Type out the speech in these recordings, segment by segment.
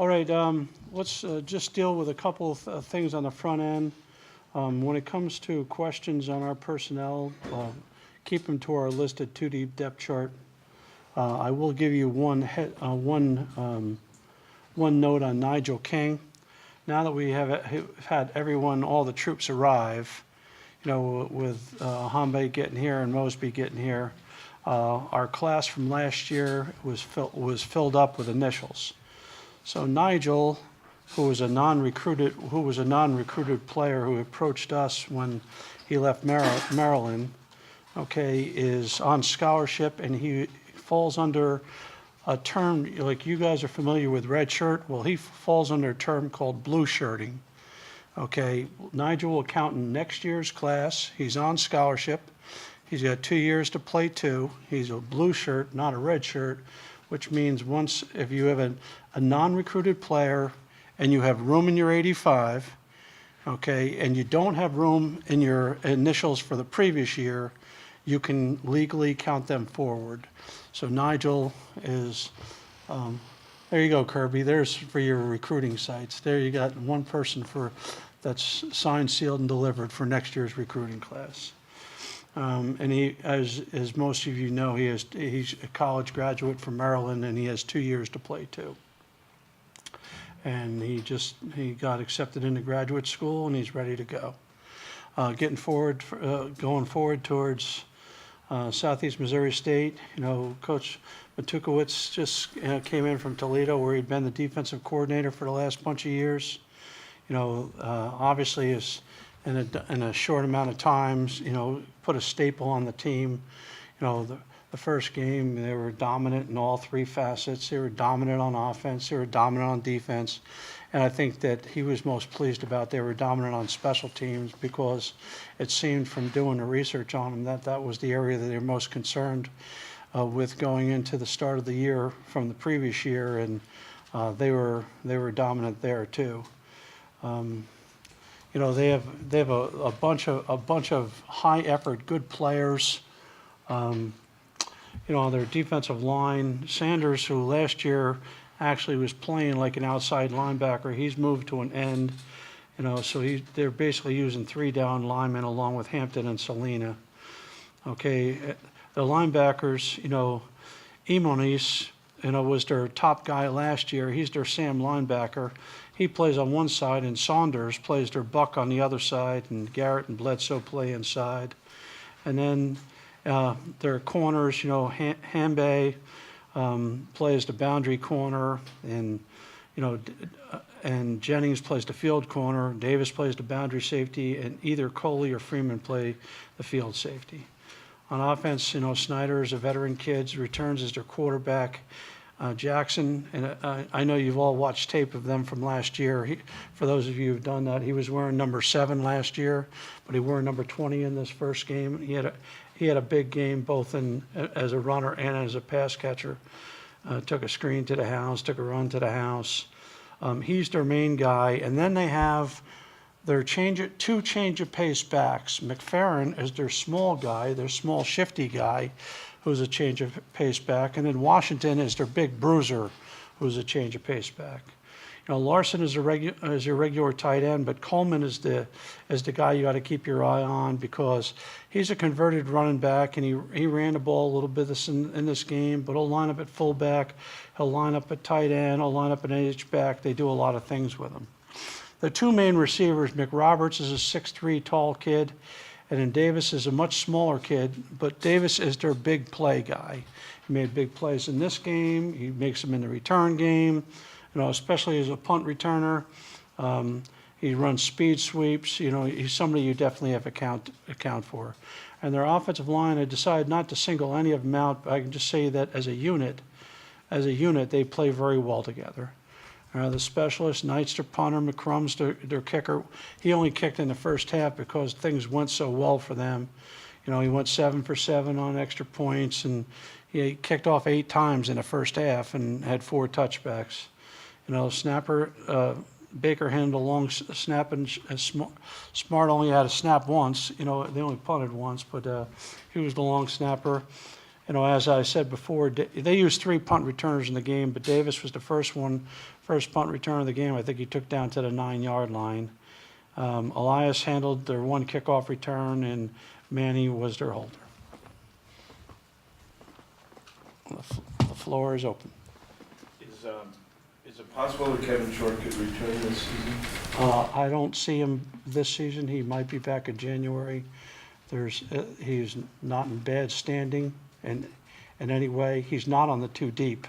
All right, let's just deal with a couple of things on the front end. When it comes to questions on our personnel, keep them to our listed 2D depth chart. I will give you one note on Nigel King. Now that we have had everyone, all the troops arrive, with Hambe getting here and Mosby getting here, our class from last year was filled up with initials. So Nigel, who was a non-recruited player who approached us when he left Maryland, okay, is on scholarship, and he falls under a term, like you guys are familiar with red shirt. Well, he falls under a term called blue shirting. Okay, Nigel will count in next year's class. He's on scholarship. He's got 2 years to play too. He's a blue shirt, not a red shirt, which means if you have a non-recruited player and you have room in your 85, okay, and you don't have room in your initials for the previous year, you can legally count them forward. So Nigel is, there you go, Kirby. There's for your recruiting sites. There you got one person that's signed, sealed, and delivered for next year's recruiting class. And he, as most of you know, he's a college graduate from Maryland, and he has 2 years to play too. And he got accepted into graduate school, and he's ready to go. Going forward towards Southeast Missouri State. Coach Matukowicz just came in from Toledo, where he'd been the defensive coordinator for the last bunch of years. Obviously is in a short amount of time, put a staple on the team. The first game, they were dominant in all three facets. They were dominant on offense. They were dominant on defense. And I think that he was most pleased about they were dominant on special teams, because it seemed from doing the research on them that was the area that they were most concerned with going into the start of the year from the previous year, and they were dominant there too. They have a bunch of high effort, good players. On their defensive line, Sanders, who last year actually was playing like an outside linebacker, he's moved to an end. So they're basically using 3 down linemen along with Hampton and Salina. Okay, the linebackers, Imonis, was their top guy last year. He's their Sam linebacker. He plays on one side, and Saunders plays their buck on the other side, and Garrett and Bledsoe play inside. And then their corners, Hambe plays the boundary corner, and and Jennings plays the field corner. Davis plays the boundary safety, and either Coley or Freeman play the field safety. On offense, Snyder is a veteran kid, returns as their quarterback. Jackson, and I know you've all watched tape of them from last year. For those of you who've done that, he was wearing number 7 last year, but he wore number 20 in this first game. He had a big game both as a runner and as a pass catcher. Took a screen to the house, took a run to the house. He's their main guy, and then they have their two change of pace backs. McFerrin is their small guy, their small shifty guy, who's a change of pace back, and then Washington is their big bruiser, who's a change of pace back. Larson is your regular tight end, but Coleman is the guy you got to keep your eye on, because he's a converted running back, and he ran the ball a little bit in this game, but he'll line up at fullback, he'll line up at tight end, he'll line up at H-back. They do a lot of things with him. The two main receivers, McRoberts is a 6'3" tall kid, and then Davis is a much smaller kid, but Davis is their big play guy. He made big plays in this game. He makes them in the return game, especially as a punt returner. He runs speed sweeps. He's somebody you definitely have to account for. And their offensive line, I decided not to single any of them out, but I can just say that as a unit, they play very well together. The specialist, Knight's their punter, McCrum's their kicker. He only kicked in the first half because things went so well for them. He went 7 for 7 on extra points, and he kicked off 8 times in the first half and had 4 touchbacks. Snapper, Baker handled a long snap, and Smart only had a snap once. They only punted once, but he was the long snapper. as I said before, they used 3 punt returners in the game, but Davis was the first punt return of the game. I think he took down to the 9-yard line. Elias handled their 1 kickoff return, and Manny was their holder. The floor is open. Is it possible that Kevin Short could return this season? I don't see him this season. He might be back in January. He's not in bad standing in any way. He's not on the 2 deep,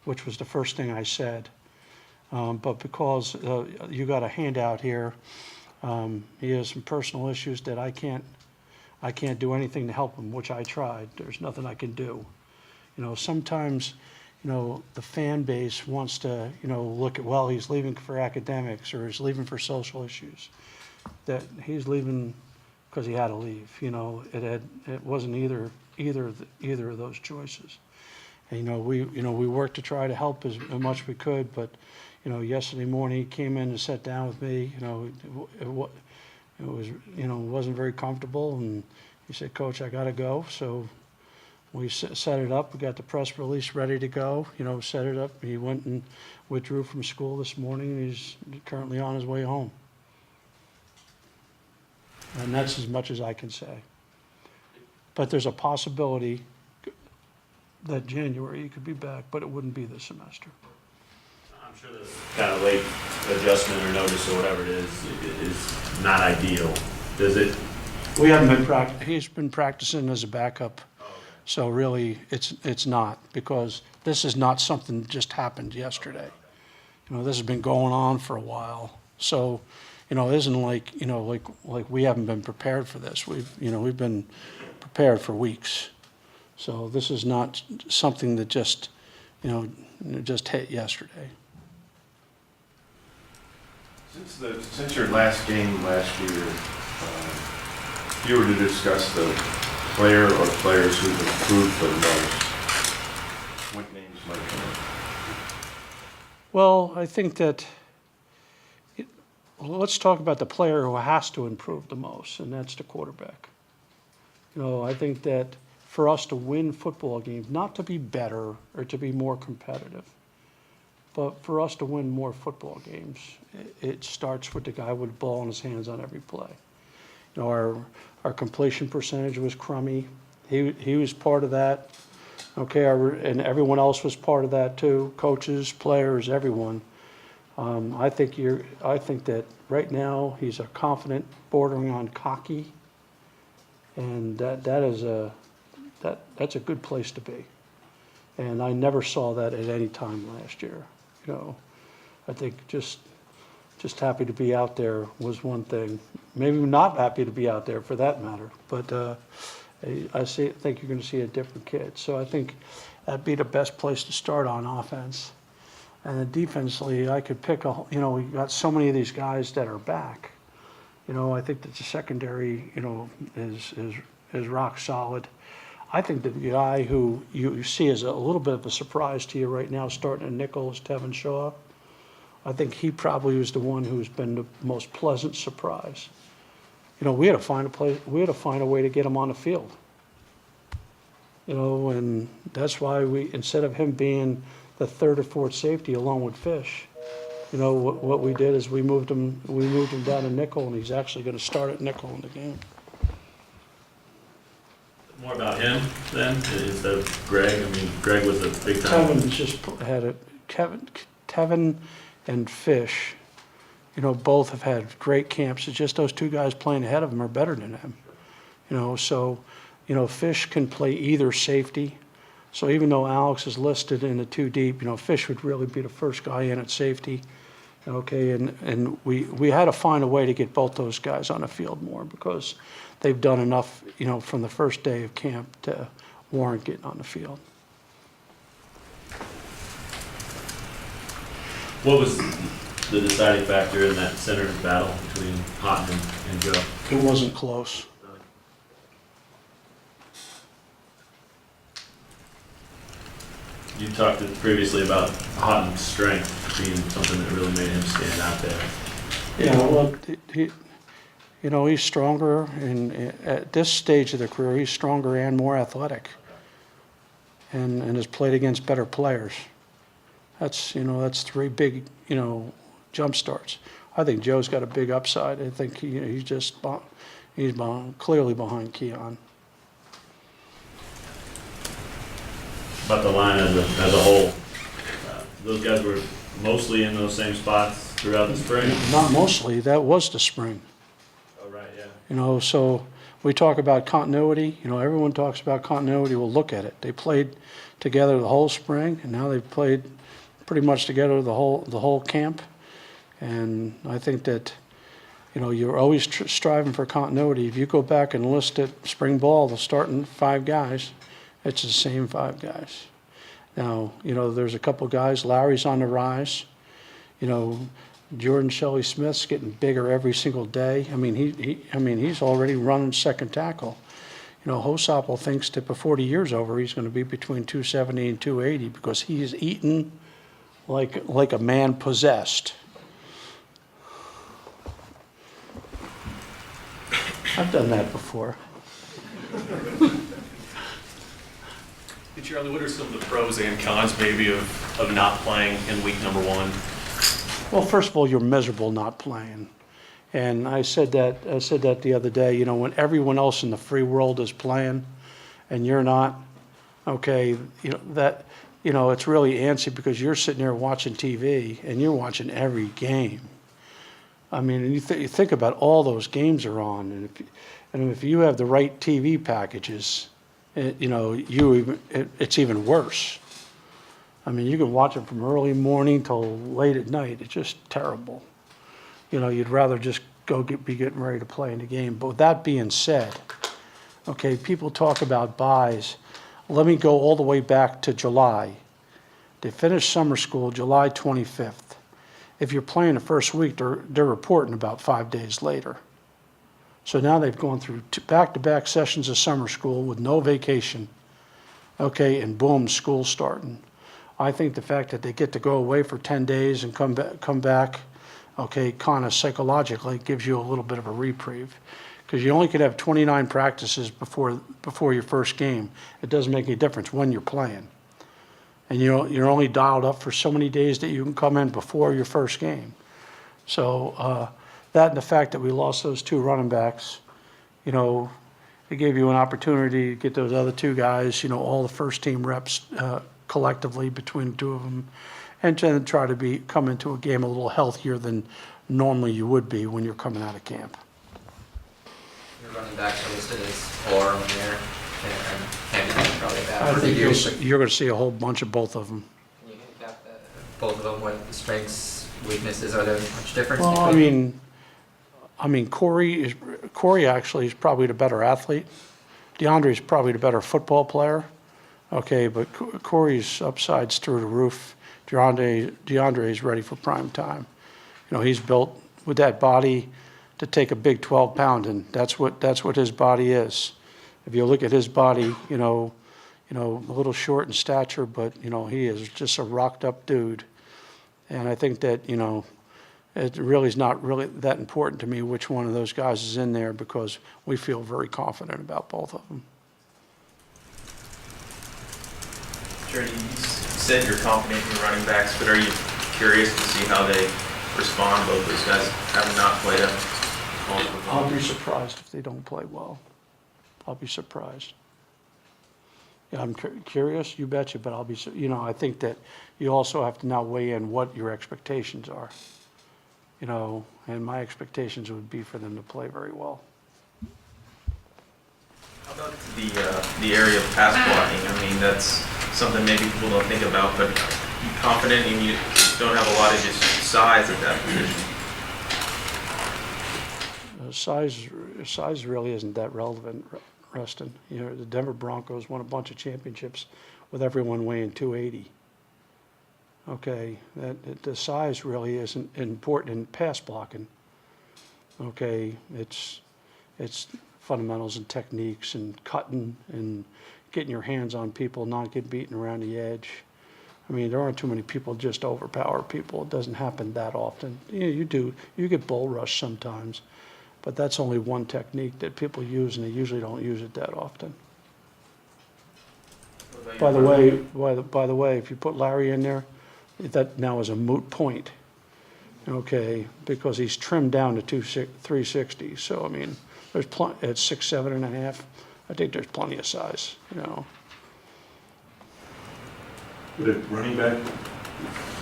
which was the first thing I said. But because you got a handout here, he has some personal issues that I can't do anything to help him, which I tried. There's nothing I can do. Sometimes, the fan base wants to, look at, well, he's leaving for academics or he's leaving for social issues. That he's leaving because he had to leave. It wasn't either of those choices. And, we worked to try to help as much as we could, but, yesterday morning he came in and sat down with me. It was, wasn't very comfortable, and he said, "Coach, I got to go." So we set it up. We got the press release ready to go. Set it up. He went and withdrew from school this morning, and he's currently on his way home. And that's as much as I can say. But there's a possibility that January he could be back, but it wouldn't be this semester. I'm sure this kind of late adjustment or notice or whatever it is not ideal. Does it? We haven't been he's been practicing as a backup. So really, it's not, because this is not something that just happened yesterday. This has been going on for a while. So, it isn't like we haven't been prepared for this. We've been prepared for weeks. So this is not something that just hit yesterday. Since your last game last year, if you were to discuss the player or players who've improved the most, what names might come up? Well, I think that let's talk about the player who has to improve the most, and that's the quarterback. I think that for us to win football games, not to be better or to be more competitive, but for us to win more football games, it starts with the guy with the ball in his hands on every play. Our completion percentage was crummy. He was part of that. Okay, and everyone else was part of that too. Coaches, players, everyone. I think that right now he's a confident, bordering on cocky, and that's a good place to be. And I never saw that at any time last year. I think just happy to be out there was one thing. Maybe not happy to be out there for that matter, but I think you're going to see a different kid. So I think that'd be the best place to start on offense. And then defensively, I could pick we got so many of these guys that are back. I think that the secondary, is rock solid. I think that the guy who you see as a little bit of a surprise to you right now, starting at nickel, is Tevin Shaw. I think he probably was the one who's been the most pleasant surprise. We had to find a way to get him on the field. And that's why instead of him being the 3rd or 4th safety along with Fish, what we did is we moved him down to nickel, and he's actually going to start at nickel in the game. More about him then instead of Greg. I mean, Greg was a big time. Tevin just had Tevin and Fish, both have had great camps. It's just those 2 guys playing ahead of him are better than him. So Fish can play either safety. So even though Alex is listed in the 2 deep, Fish would really be the first guy in at safety. Okay, and we had to find a way to get both those guys on the field more, because they've done enough, from the first day of camp to warrant getting on the field. What was the deciding factor in that center battle between Houghton and Joe? It wasn't close. You talked previously about Houghton's strength being something that really made him stand out there. Yeah, well, he's stronger, and at this stage of the career, he's stronger and more athletic. and has played against better players. That's 3 big, jump starts. I think Joe's got a big upside. I think he's clearly behind Keon. About the line as a whole, those guys were mostly in those same spots throughout the spring? Not mostly, that was the spring. Oh, right, yeah. So we talk about continuity, everyone talks about continuity. Well, look at it. They played together the whole spring, and now they've played pretty much together the whole camp. And I think that, you're always striving for continuity. If you go back and list at spring ball, the starting 5 guys, it's the same 5 guys. Now, there's a couple guys. Larry's on the rise. Jordan Shelley Smith's getting bigger every single day. I mean, he's already running second tackle. Hosopple thinks that before the year's over, he's going to be between 270 and 280 because he's eating like a man possessed. I've done that before. Hey, Charlie, what are some of the pros and cons maybe of not playing in week number 1? Well, first of all, you're miserable not playing. And I said that the other day, when everyone else in the free world is playing and you're not, okay, it's really antsy because you're sitting there watching TV and you're watching every game. I mean, and you think about all those games are on, and if you have the right TV packages, it's even worse. I mean, you can watch it from early morning till late at night. It's just terrible. You'd rather just be getting ready to play in the game. But with that being said, okay, people talk about buys. Let me go all the way back to July. They finished summer school July 25th. If you're playing the first week, they're reporting about 5 days later. So now they've gone through back-to-back sessions of summer school with no vacation, okay, and boom, school's starting. I think the fact that they get to go away for 10 days and come back, okay, kind of psychologically gives you a little bit of a reprieve. Because you only could have 29 practices before your first game. It doesn't make any difference when you're playing. And you're only dialed up for so many days that you can come in before your first game. So that and the fact that we lost those 2 running backs, it gave you an opportunity to get those other 2 guys, all the first team reps collectively between the 2 of them, and then try to come into a game a little healthier than normally you would be when you're coming out of camp. Your running backs are listed as 4 on there. Can't be probably that. I think you're going to see a whole bunch of both of them. Can you hit that, both of them, what the strengths, weaknesses, are there much difference Well, between? I mean, Corey actually is probably the better athlete. DeAndre is probably the better football player. Okay, but Corey's upside's through the roof. DeAndre is ready for prime time. He's built with that body to take a big 12 pounding. That's what his body is. If you look at his body, a little short in stature, but he is just a rocked up dude. And I think that it really is not really that important to me which one of those guys is in there because we feel very confident about both of them. Jerry, you said you're confident in your running backs, but are you curious to see how they respond? Both those guys have not played a multiple I'll be times. surprised if they don't play well. I'll be surprised. Yeah, I'm curious, you betcha, but I think that you also have to now weigh in what your expectations are. And my expectations would be for them to play very well. How about the area of pass blocking? I mean, that's something maybe people don't think about, but you confident and you don't have a lot of just size at that position. Size really isn't that relevant, Rustin. The Denver Broncos won a bunch of championships with everyone weighing 280. Okay, the size really isn't important in pass blocking. Okay, it's fundamentals and techniques and cutting and getting your hands on people, not getting beaten around the edge. I mean, there aren't too many people just overpower people. It doesn't happen that often. You get bull rush sometimes, but that's only one technique that people use, and they usually don't use it that often. By the way, if you put Larry in there, that now is a moot point. Okay, because he's trimmed down to 360. So I mean, there's at 6'7.5". I think there's plenty of size. You know. Would a running back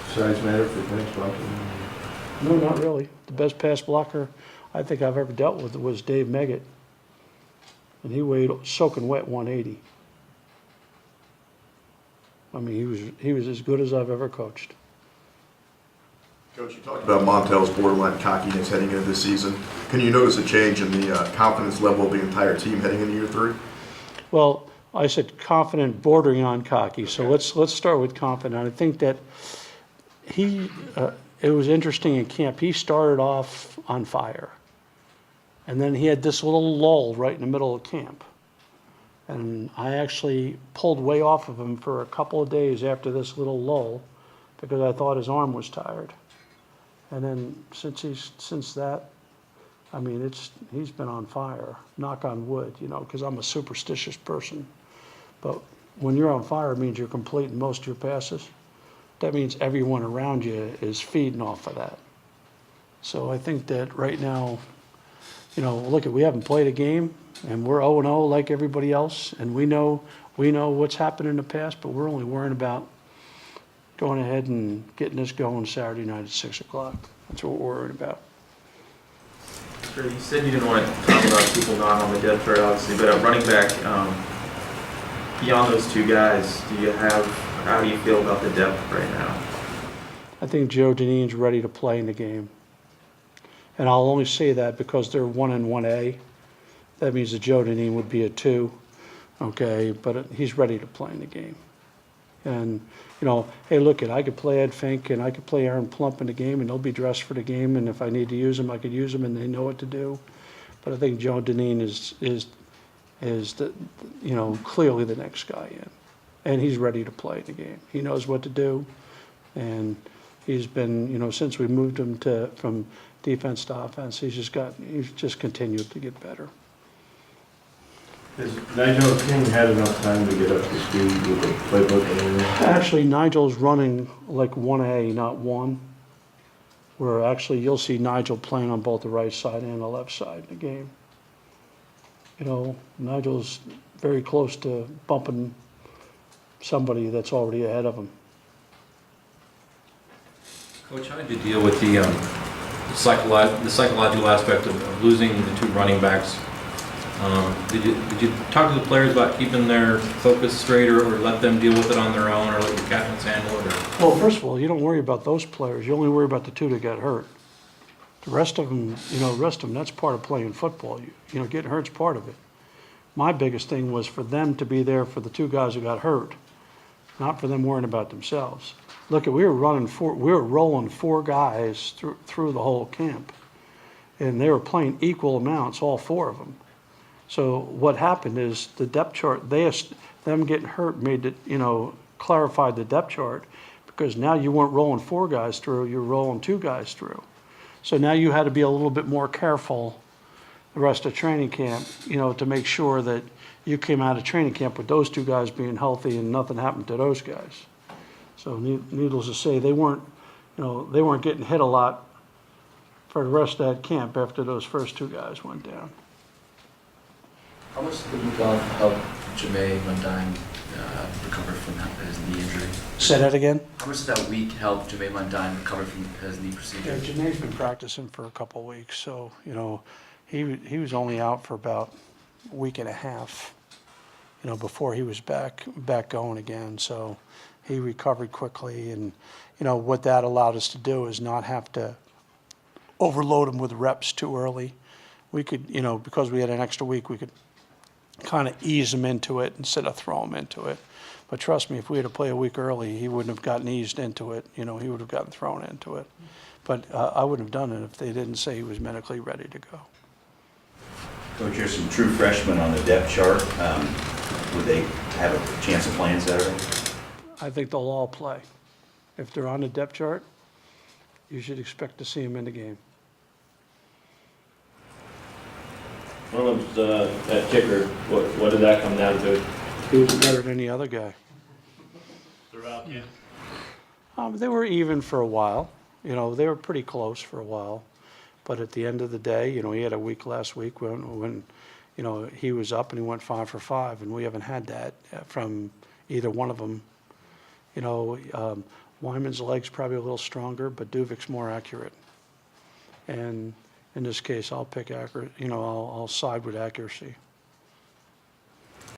size matter for pass blocking? No, not really. The best pass blocker I think I've ever dealt with was Dave Meggett, and he weighed soaking wet 180. I mean, he was as good as I've ever coached. Coach, you talked about Montel's borderline cockiness heading into this season. Can you notice a change in the confidence level of the entire team heading into year 3? Well, I said confident, bordering on cocky. So let's start with confident. I think that it was interesting in camp. He started off on fire, and then he had this little lull right in the middle of camp. And I actually pulled way off of him for a couple of days after this little lull because I thought his arm was tired. And then since that, I mean, he's been on fire, knock on wood, you know, because I'm a superstitious person. But when you're on fire, it means you're completing most of your passes. That means everyone around you is feeding off of that. So I think that right now, you know, look, we haven't played a game, and we're 0-0 like everybody else, and we know what's happened in the past, but we're only worrying about going ahead and getting this going Saturday night at 6 o'clock. That's what we're worried about. Sure, you said you didn't want to talk about people not on the depth chart, obviously, but at running back, beyond those two guys, how do you feel about the depth right now? I think Joe Dineen's ready to play in the game. And I'll only say that because they're 1 and 1A. That means that Joe Dineen would be a 2, okay? But he's ready to play in the game. And, you know, hey, look, I could play Ed Fink and I could play Aaron Plump in the game, and they'll be dressed for the game. And if I need to use them, I could use them, and they know what to do. But I think Joe Dineen is the, you know, clearly the next guy in. And he's ready to play the game. He knows what to do. And he's been, you know, since we moved him from defense to offense, he's just continued to get better. Has Nigel King had enough time to get up to speed with the playbook and everything? Actually, Nigel's running like 1A, not 1, where actually you'll see Nigel playing on both the right side and the left side in the game. You know, Nigel's very close to bumping somebody that's already ahead of him. Coach, how did you deal with the psychological aspect of losing the 2 running backs? Did you talk to the players about keeping their focus straight, or let them deal with it on their own, or let your captains handle it? Or? Well, first of all, you don't worry about those players. You only worry about the 2 that got hurt. The rest of them, that's part of playing football. You know, getting hurt's part of it. My biggest thing was for them to be there for the 2 guys who got hurt, not for them worrying about themselves. Look, we were rolling 4 guys through the whole camp, and they were playing equal amounts, all 4 of them. So what happened is the depth chart, them getting hurt made it, you know, clarified the depth chart, because now you weren't rolling 4 guys through, you're rolling 2 guys through. So now you had to be a little bit more careful the rest of training camp, you know, to make sure that you came out of training camp with those 2 guys being healthy and nothing happened to those guys. So needless to say, they weren't getting hit a lot for the rest of that camp after those first 2 guys went down. How much did the week off help Jermaine Mundine recover from his knee injury? Say that again? How much did that week help Jermaine Mundine recover from his knee Yeah, procedure? Janae's been practicing for a couple of weeks, so, you know, he was only out for about a week and a half, you know, before he was back going again. So he recovered quickly, and, you know, what that allowed us to do is not have to overload him with reps too early. We could, you know, because we had an extra week, we could kind of ease him into it instead of throw him into it. But trust me, if we had to play a week early, he wouldn't have gotten eased into it. You know, he would have gotten thrown into it. But I wouldn't have done it if they didn't say he was medically ready to go. Coach, there's some true freshmen on the depth chart. Would they have a chance of playing Saturday? I think they'll all play. If they're on the depth chart, you should expect to see them in the game. One of them's that kicker. What did that come down to? He was better than any other guy. throughout camp? They were even for a while. They were pretty close for a while. But at the end of the day, he had a week last week when he was up and he went 5 for 5, and we haven't had that from either one of them. Wyman's leg's probably a little stronger, but Duvek's more accurate. And in this case, I'll pick accurate. I'll side with accuracy.